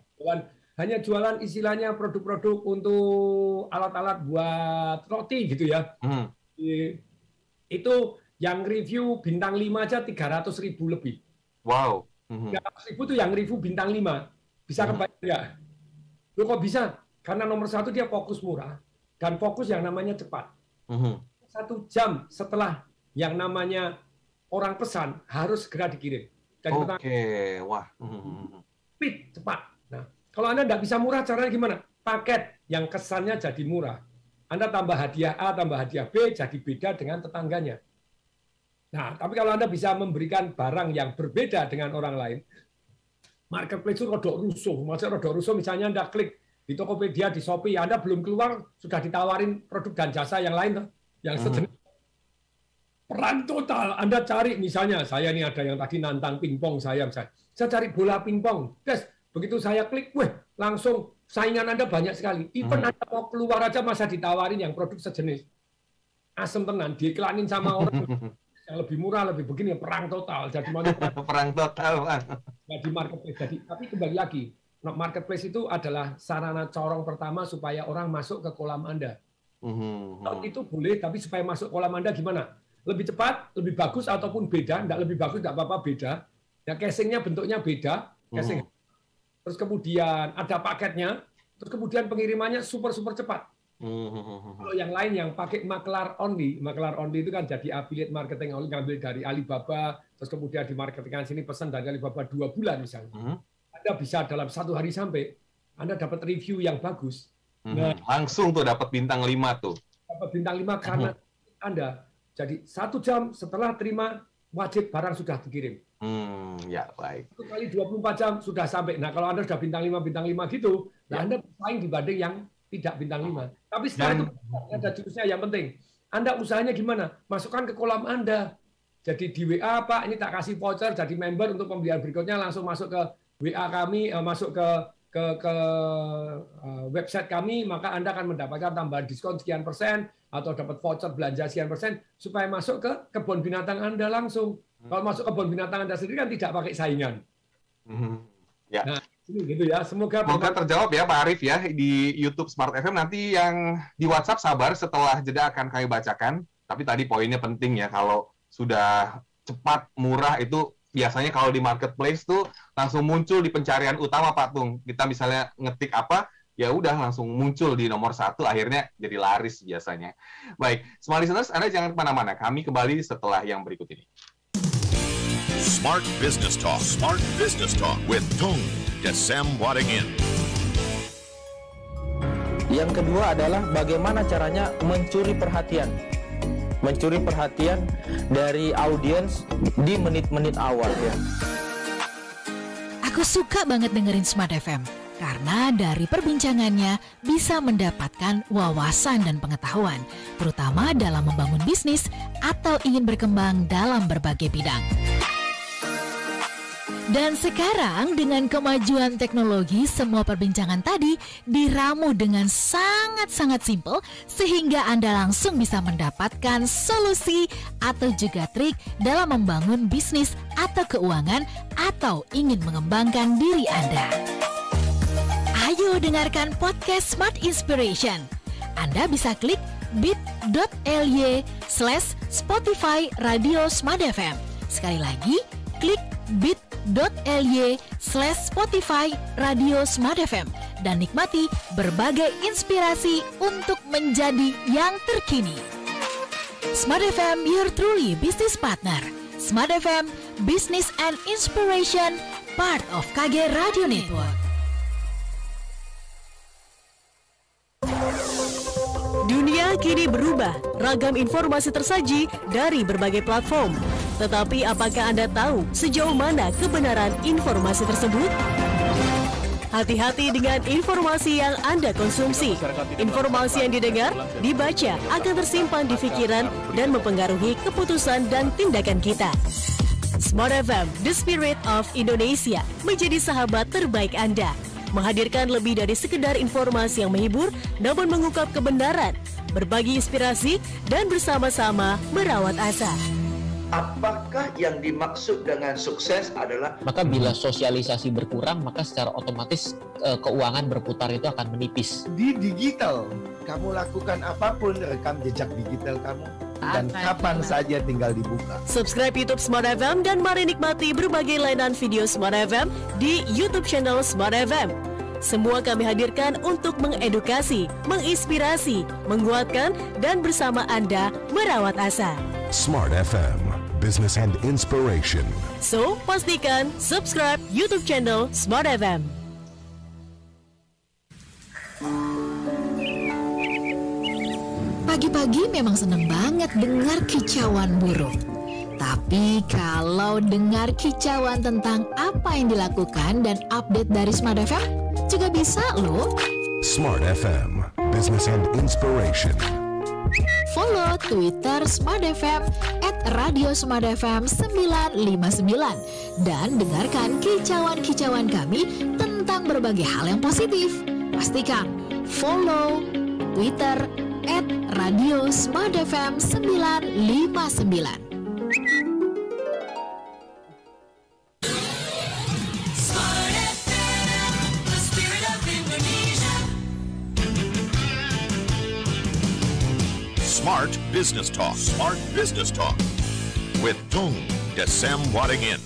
C: Hanya jualan istilahnya produk-produk untuk alat-alat buat roti gitu ya. Itu yang review bintang 5 aja 300.000 lebih.
B: Wow.
C: 300.000 itu yang review bintang 5. Bisa kebayang ya? Loh kok bisa? Karena nomor 1 dia fokus murah dan fokus yang namanya cepat. 1 jam setelah yang namanya orang pesan harus segera dikirim.
B: Oke, wah.
C: Speed, cepat. Nah, kalau Anda tidak bisa murah, caranya gimana? Paket yang kesannya jadi murah. Anda tambah hadiah A, tambah hadiah B, jadi beda dengan tetangganya. Nah, tapi kalau Anda bisa memberikan barang yang berbeda dengan orang lain, marketplace itu rodok rusuh. Maksudnya rodok rusuh, misalnya Anda klik di Tokopedia, di Shopee, Anda belum keluar, sudah ditawarin produk dan jasa yang lain, yang sejenis. Perang total, Anda cari, misalnya, saya ini ada yang tadi nantang pingpong saya cari bola pingpong. Begitu saya klik, langsung saingan Anda banyak sekali. Even Anda mau keluar aja masa ditawarin yang produk sejenis. Asem tenan, diiklanin sama orang yang lebih murah, lebih begini, perang total. Jadi
B: perang total, Bang.
C: Di marketplace. Tapi kembali lagi, marketplace itu adalah sarana corong pertama supaya orang masuk ke kolam Anda. Itu boleh, tapi supaya masuk kolam Anda gimana? Lebih cepat, lebih bagus, ataupun beda. Tidak lebih bagus, tidak apa-apa, beda. Ya, casingnya bentuknya beda. Casing. Terus kemudian ada paketnya, terus kemudian pengirimannya super cepat. Kalau yang lain yang pakai maklar only itu kan jadi affiliate marketing, ngambil dari Alibaba, terus kemudian di marketingan sini pesan dari Alibaba 2 bulan misalnya. Anda bisa dalam 1 hari sampai, Anda dapat review yang bagus. Nah,
B: langsung tuh dapat bintang 5 tuh.
C: Dapat bintang 5 karena Anda. Jadi 1 jam setelah terima, wajib barang sudah dikirim.
B: Ya, baik.
C: 1 kali 24 jam sudah sampai. Nah, kalau Anda sudah bintang 5 gitu, nah Anda bersaing dibanding yang tidak bintang 5. Tapi setelah itu ada jurusnya yang penting. Anda usahanya gimana? Masukkan ke kolam Anda. Jadi di WA, Pak, ini tak kasih voucher jadi member untuk pembelian berikutnya, langsung masuk ke WA kami, masuk ke website kami, maka Anda akan mendapatkan tambahan diskon sekian persen atau dapat voucher belanja sekian persen supaya masuk ke kebun binatang Anda langsung. Kalau masuk kebun binatang Anda sendiri kan tidak pakai saingan.
B: Ya.
C: Nah, gitu ya. Semoga
B: terjawab ya Pak Arif ya di YouTube Smart FM. Nanti yang di WhatsApp sabar, setelah jeda akan kami bacakan. Tapi tadi poinnya penting ya, kalau sudah cepat, murah itu biasanya kalau di marketplace tuh langsung muncul di pencarian utama Pak Tung. Kita misalnya ngetik apa, ya udah langsung muncul di nomor 1, akhirnya jadi laris biasanya. Baik, Smart Listeners, Anda jangan kemana-mana. Kami kembali setelah yang berikut ini.
A: Smart Business Talk with Tung Desem Wadingin.
G: Yang kedua adalah bagaimana caranya mencuri perhatian dari audiens di menit-menit awal ya.
D: Aku suka banget dengerin Smart FM karena dari perbincangannya bisa mendapatkan wawasan dan pengetahuan, terutama dalam membangun bisnis atau ingin berkembang dalam berbagai bidang. Dan sekarang dengan kemajuan teknologi, semua perbincangan tadi diramu dengan sangat-sangat simpel sehingga Anda langsung bisa mendapatkan solusi atau juga trik dalam membangun bisnis atau keuangan atau ingin mengembangkan diri Anda. Ayo dengarkan podcast Smart Inspiration. Anda bisa klik bit.ly/Spotify Radio Smart FM. Sekali lagi, klik bit.ly/Spotify Radio Smart FM dan nikmati berbagai inspirasi untuk menjadi yang terkini. Smart FM, your truly business partner. Smart FM, Business and Inspiration, part of KG Radio Network.
H: Dunia kini berubah, ragam informasi tersaji dari berbagai platform. Tetapi apakah Anda tahu sejauh mana kebenaran informasi tersebut? Hati-hati dengan informasi yang Anda konsumsi. Informasi yang didengar, dibaca akan tersimpan di pikiran dan mempengaruhi keputusan dan tindakan kita. Smart FM, The Spirit of Indonesia, menjadi sahabat terbaik Anda. Menghadirkan lebih dari sekedar informasi yang menghibur, namun mengungkap kebenaran, berbagi inspirasi, dan bersama-sama merawat asa.
I: Apakah yang dimaksud dengan sukses adalah
G: Maka bila sosialisasi berkurang, maka secara otomatis keuangan berputar itu akan menipis.
J: Di digital, kamu lakukan apapun, rekam jejak digital kamu, dan kapan saja tinggal dibuka.
H: Subscribe YouTube Smart FM dan mari nikmati berbagai layanan video Smart FM di YouTube channel Smart FM. Semua kami hadirkan untuk mengedukasi, menginspirasi, menguatkan, dan bersama Anda merawat asa.
A: Smart FM, business and inspiration.
H: So, pastikan subscribe YouTube channel Smart FM.
D: Pagi-pagi memang seneng banget dengar kicauan burung. Tapi kalau dengar kicauan tentang apa yang dilakukan dan update dari Smart FM, juga bisa loh.
A: Smart FM, business and inspiration.
D: Follow Twitter Smart FM @radiosmartfm959 dan dengarkan kicauan-kicauan kami tentang berbagai hal yang positif. Pastikan follow Twitter @radiosmartfm959.
E: Smart FM, the spirit of Indonesia.
A: Smart Business Talk. Smart Business Talk. With Tung Desem Waddingin.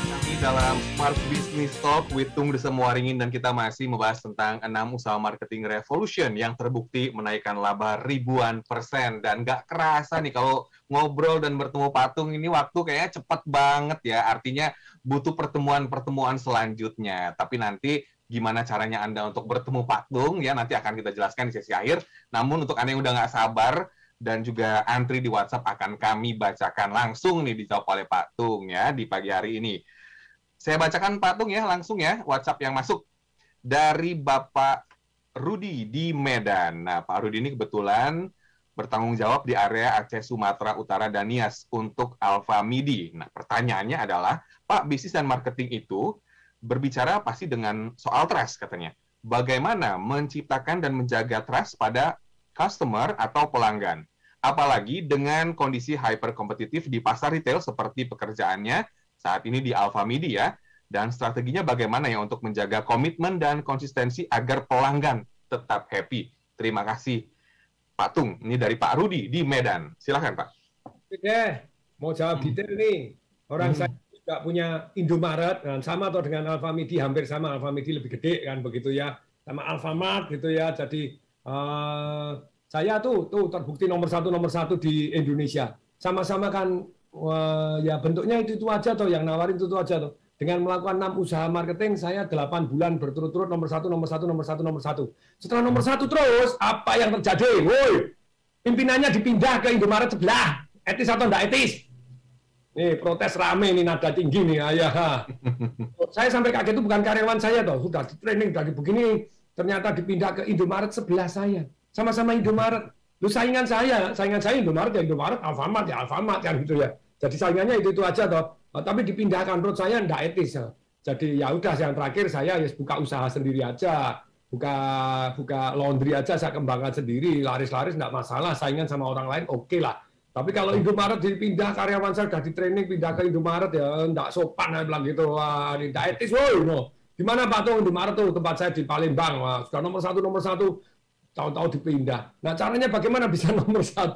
B: Kami dalam Smart Business Talk with Tung Desem Waddingin dan kita masih membahas tentang 6 usaha marketing revolution yang terbukti menaikkan laba ribuan persen. Dan nggak kerasa nih kalau ngobrol dan bertemu Patung ini waktu kayaknya cepat banget ya. Artinya butuh pertemuan-pertemuan selanjutnya. Tapi nanti gimana caranya Anda untuk bertemu Patung ya nanti akan kita jelaskan di sesi akhir. Namun untuk Anda yang udah nggak sabar dan juga antri di WhatsApp akan kami bacakan langsung nih dijawab oleh Patung ya di pagi hari ini. Saya bacakan Patung ya langsung ya WhatsApp yang masuk dari Bapak Rudi di Medan. Nah Pak Rudi ini kebetulan bertanggung jawab di area Aceh Sumatera Utara dan Nias untuk Alfa Midi. Nah pertanyaannya adalah Pak, bisnis dan marketing itu berbicara pasti dengan soal trust katanya. Bagaimana menciptakan dan menjaga trust pada customer atau pelanggan? Apalagi dengan kondisi hyper kompetitif di pasar retail seperti pekerjaannya saat ini di Alfa Midi ya. Dan strateginya bagaimana ya untuk menjaga komitmen dan konsistensi agar pelanggan tetap happy. Terima kasih Pak Tung. Ini dari Pak Rudi di Medan. Silakan Pak.
C: Oke, mau jawab detail nih. Orang saya juga punya Indomaret, dan sama atau dengan Alfa Midi, hampir sama. Alfa Midi lebih gede kan begitu ya. Sama Alfamart gitu ya. Jadi saya tuh terbukti nomor satu di Indonesia. Sama-sama kan ya bentuknya itu aja tuh, yang nawarin itu aja tuh. Dengan melakukan 6 usaha marketing, saya 8 bulan berturut-turut nomor satu. Setelah nomor 1 terus, apa yang terjadi? Woi, pimpinannya dipindah ke Indomaret sebelah. Etis atau enggak etis? Nih, protes rame nih, nada tinggi nih, ayah. Saya sampai kaget itu bukan karyawan saya toh, sudah di training, dari begini, ternyata dipindah ke Indomaret sebelah saya. Sama-sama Indomaret. Lu saingan saya Indomaret ya Indomaret, Alfamart ya Alfamart kan gitu ya. Jadi saingannya itu aja toh. Tapi dipindahkan, menurut saya enggak etis. Jadi ya udah, yang terakhir saya ya buka usaha sendiri aja. Buka laundry aja, saya kembangkan sendiri, laris-laris enggak masalah, saingan sama orang lain oke lah. Tapi kalau Indomaret dipindah, karyawan saya sudah di training pindah ke Indomaret ya enggak sopan, saya bilang gitu. Wah, ini enggak etis, woi. No. Gimana Pak tuh Indomaret tuh tempat saya di Palembang, wah, sudah nomor satu, tahu-tahu dipindah. Nah, caranya bagaimana bisa nomor 1?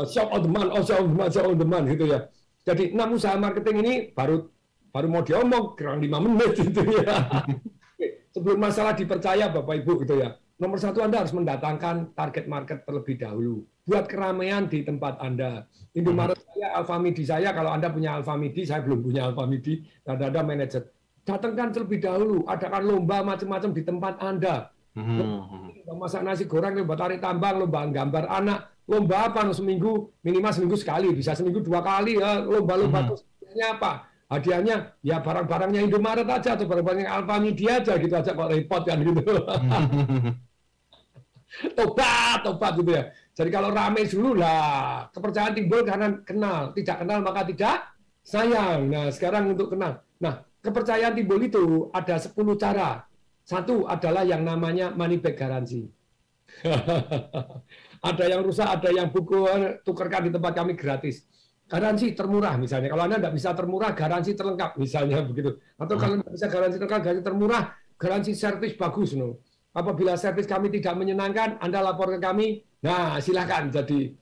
C: Shop on demand gitu ya. Jadi 6 usaha marketing ini baru mau diomong kurang 5 menit gitu ya. Sebelum masalah dipercaya Bapak Ibu gitu ya. Nomor 1 Anda harus mendatangkan target market terlebih dahulu. Buat keramaian di tempat Anda. Indomaret saya, Alfa Midi saya, kalau Anda punya Alfa Midi, saya belum punya Alfa Midi, dan ada manajer. Datangkan terlebih dahulu, adakan lomba macam-macam di tempat Anda. Lomba masak nasi goreng, lomba tarik tambang, lomba gambar anak, lomba apa minimal seminggu sekali, bisa seminggu 2 kali ya, lomba-lomba terus hadiahnya apa? Hadiahnya ya barang-barangnya Indomaret aja atau barang-barangnya Alfamidi aja gitu aja kok repot kan gitu. Tobat gitu ya. Jadi kalau rame dulu lah, kepercayaan timbul karena kenal, tidak kenal maka tidak sayang. Nah, sekarang untuk kenal. Nah, kepercayaan timbul itu ada 10 cara. Satu adalah yang namanya money back garansi. Ada yang rusak, ada yang buku tukarkan di tempat kami gratis. Garansi termurah misalnya. Kalau Anda tidak bisa termurah, garansi terlengkap misalnya begitu. Atau kalau tidak bisa garansi terlengkap, garansi termurah, garansi servis bagus. No. Apabila servis kami tidak menyenangkan, Anda lapor ke kami. Nah, silakan. Jadi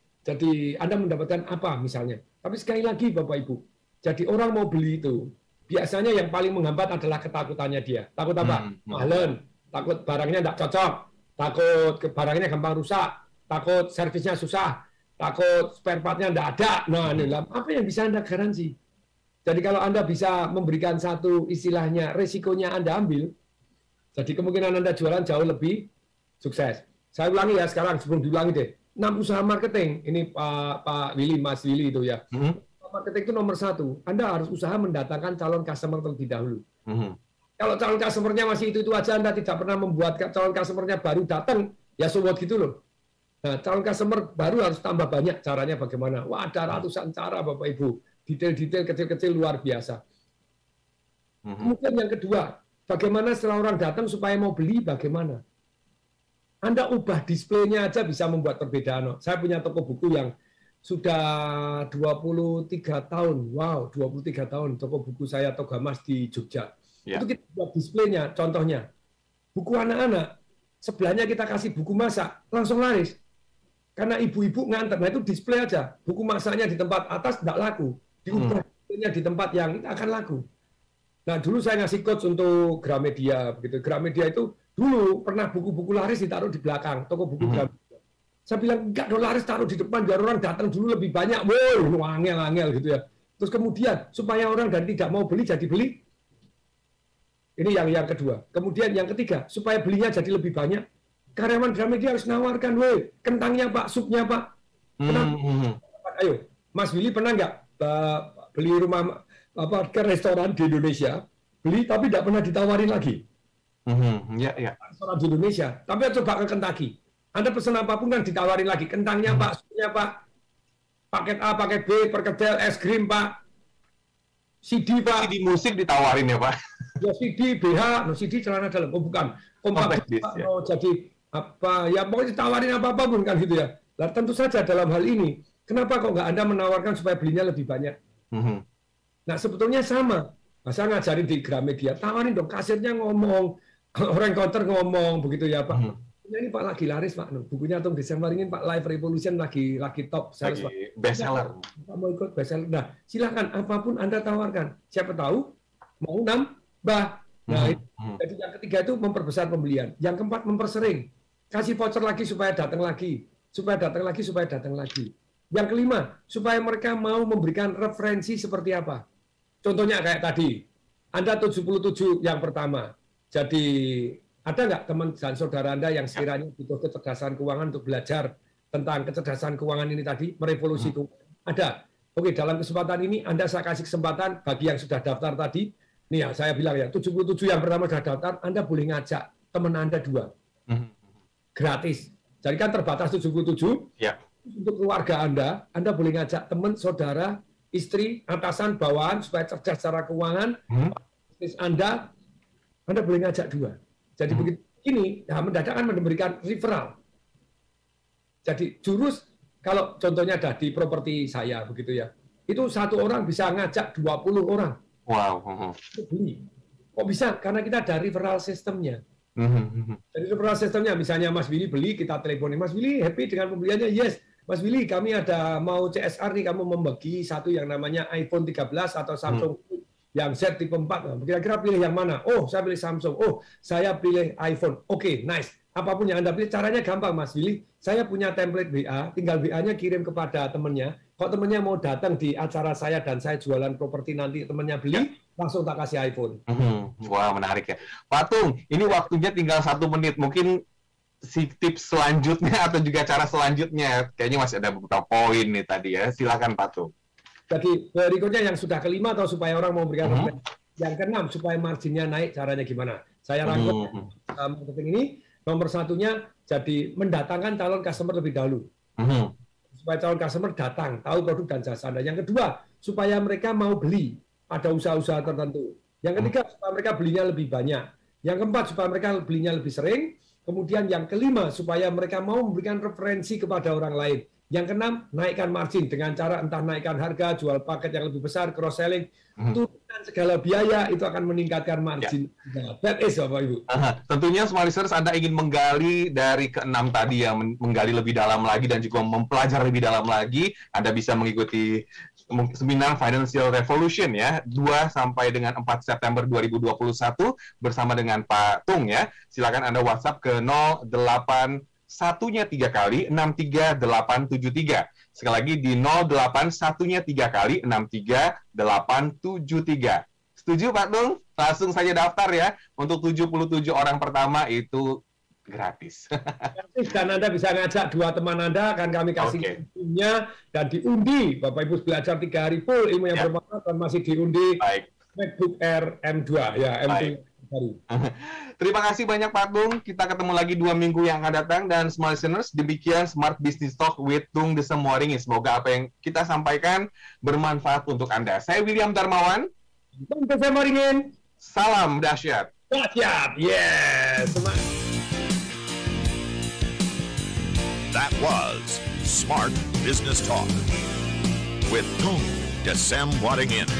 C: Anda mendapatkan apa misalnya. Tapi sekali lagi Bapak Ibu, jadi orang mau beli itu, biasanya yang paling menghambat adalah ketakutannya dia. Takut apa? Mahalan, takut barangnya tidak cocok, takut barangnya gampang rusak, takut servisnya susah, takut spare part-nya tidak ada. Nah, apa yang bisa Anda garansi? Jadi kalau Anda bisa memberikan satu istilahnya resikonya Anda ambil, jadi kemungkinan Anda jualan jauh lebih sukses. Saya ulangi ya sekarang, sebelum diulangi deh. 6 usaha marketing, ini Pak Willy, Mas Willy itu ya. Marketing itu nomor 1. Anda harus usaha mendatangkan calon customer terlebih dahulu. Kalau calon customer-nya masih itu aja, Anda tidak pernah membuat calon customer-nya baru datang, ya so what gitu loh. Nah, calon customer baru harus tambah banyak. Caranya bagaimana? Wah, ada ratusan cara Bapak Ibu. Detail-detail kecil-kecil luar biasa. Kemudian yang kedua, bagaimana setelah orang datang supaya mau beli, bagaimana? Anda ubah displaynya aja bisa membuat perbedaan. Saya punya toko buku yang sudah 23 tahun. Wow, 23 tahun toko buku saya Togamas di Jogja.
B: Ya.
C: Itu kita buat displaynya, contohnya. Buku anak-anak, sebelahnya kita kasih buku masak, langsung laris. Karena ibu-ibu nganter, nah itu display aja. Buku masaknya di tempat atas tidak laku. Diubah displaynya di tempat yang akan laku. Nah, dulu saya ngasih coach untuk Gramedia. Begitu. Gramedia itu dulu pernah buku-buku laris ditaruh di belakang, toko buku Gramedia. Saya bilang, enggak dong laris taruh di depan, biar orang datang dulu lebih banyak. Wow, angel-angel gitu ya. Terus kemudian, supaya orang dan tidak mau beli, jadi beli. Ini yang kedua. Kemudian yang ketiga, supaya belinya jadi lebih banyak, karyawan Gramedia harus nawarkan, weh, kentangnya Pak, supnya Pak. Ayo, Mas Willy pernah nggak beli rumah ke restoran di Indonesia, beli tapi tidak pernah ditawarin lagi. Restoran di Indonesia, tapi coba ke Kentucky. Anda pesan apapun kan ditawarin lagi. Kentangnya Pak, supnya Pak, paket A, paket B, perkedel, es krim Pak, CD Pak.
B: CD musik ditawarin ya Pak?
C: Ya CD, BH, no CD celana dalam. Oh bukan, kompak Pak, ya. Jadi apa, ya pokoknya ditawarin apa-apapun kan gitu ya. Nah, tentu saja dalam hal ini, kenapa kok nggak Anda menawarkan supaya belinya lebih banyak? Nah, sebetulnya sama. Nah, saya ngajarin di Gramedia, tawarin dong, kasirnya ngomong, orang counter ngomong, begitu ya Pak. Ini Pak lagi laris Pak, bukunya Tung Desember ini Pak Live Revolution lagi top sales Pak.
B: Best seller.
C: Pak mau ikut best seller. Nah, silakan apapun Anda tawarkan. Siapa tahu mau nambah. Nah, jadi yang ketiga itu memperbesar pembelian. Yang keempat mempersering. Kasih voucher lagi supaya datang lagi. Supaya datang lagi, supaya datang lagi. Yang kelima, supaya mereka mau memberikan referensi seperti apa. Contohnya kayak tadi, Anda 77 yang pertama. Jadi, ada nggak teman dan saudara Anda yang sekiranya butuh kecerdasan keuangan untuk belajar tentang kecerdasan keuangan ini tadi, merevolusi keuangan? Ada. Oke, dalam kesempatan ini Anda saya kasih kesempatan bagi yang sudah daftar tadi. Nih ya, saya bilang ya, 77 yang pertama sudah daftar, Anda boleh ngajak teman Anda 2. Gratis. Jadi kan terbatas 77.
B: Ya.
C: Untuk keluarga Anda boleh ngajak teman, saudara, istri, atasan, bawahan, supaya cerdas secara keuangan. Bisnis Anda boleh ngajak 2. Jadi begitu ini, ya, mendadak kan memberikan referral. Jadi jurus, kalau contohnya ada di properti saya, begitu ya, itu satu orang bisa ngajak 20 orang.
B: Wow.
C: Itu beli. Kok bisa? Karena kita ada referral sistemnya. Jadi referral sistemnya, misalnya Mas Willy beli, kita teleponin, Mas Willy happy dengan pembeliannya? Yes. Mas Willy, kami ada mau CSR nih, kamu membagi satu yang namanya iPhone 13 atau Samsung yang Z tipe 4. Nah, kira-kira pilih yang mana? Oh, saya pilih Samsung. Oh, saya pilih iPhone. Oke, nice. Apapun yang Anda pilih, caranya gampang, Mas Willy. Saya punya template WA, tinggal WA-nya kirim kepada temannya. Kalau temannya mau datang di acara saya dan saya jualan properti nanti, temannya beli, langsung tak kasih iPhone.
B: Wah, menarik ya. Pak Tung, ini waktunya tinggal 1 menit. Mungkin si tips selanjutnya atau juga cara selanjutnya, kayaknya masih ada beberapa poin nih tadi ya. Silakan Pak Tung.
C: Jadi berikutnya yang sudah kelima atau supaya orang mau memberikan referensi. Yang keenam supaya marginnya naik, caranya gimana? Saya rangkum marketing ini. Nomor satunya jadi mendatangkan calon customer lebih dahulu. Supaya calon customer datang, tahu produk dan jasa Anda. Yang kedua, supaya mereka mau beli, ada usaha-usaha tertentu. Yang ketiga, supaya mereka belinya lebih banyak. Yang keempat, supaya mereka belinya lebih sering. Kemudian yang kelima, supaya mereka mau memberikan referensi kepada orang lain. Yang keenam, naikkan margin dengan cara entah naikkan harga, jual paket yang lebih besar, cross-selling, turunkan segala biaya, itu akan meningkatkan margin. Nah, that is, Bapak Ibu.
B: Tentunya Smart Listeners, Anda ingin menggali dari keenam tadi, ya, menggali lebih dalam lagi dan juga mempelajari lebih dalam lagi, Anda bisa mengikuti seminar Financial Revolution ya, 2 sampai dengan 4 September 2021 bersama dengan Pak Tung ya. Silakan Anda WhatsApp ke 08 satunya 3 kali 63873. Sekali lagi di 08 satunya 3 kali 63873. Setuju Pak Tung? Langsung saja daftar ya. Untuk 77 orang pertama itu gratis.
C: Dan Anda bisa ngajak 2 teman Anda, akan kami kasih ilmunya dan diundi. Bapak Ibu belajar 3 hari full ilmu yang bermanfaat dan masih diundi MacBook Air M2 ya, M2 baru.
B: Terima kasih banyak Pak Tung. Kita ketemu lagi 2 minggu yang akan datang. Dan Smart Listeners, demikian Smart Business Talk with Tung Desem Waringin. Semoga apa yang kita sampaikan bermanfaat untuk Anda. Saya William Darmawan.
C: Tung Desem Waringin.
B: Salam dahsyat.
C: Dahsyat, yes.
A: That was Smart Business Talk with Tung Desem Waringin.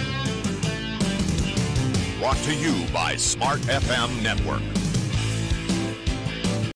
A: Brought to you by Smart FM Network.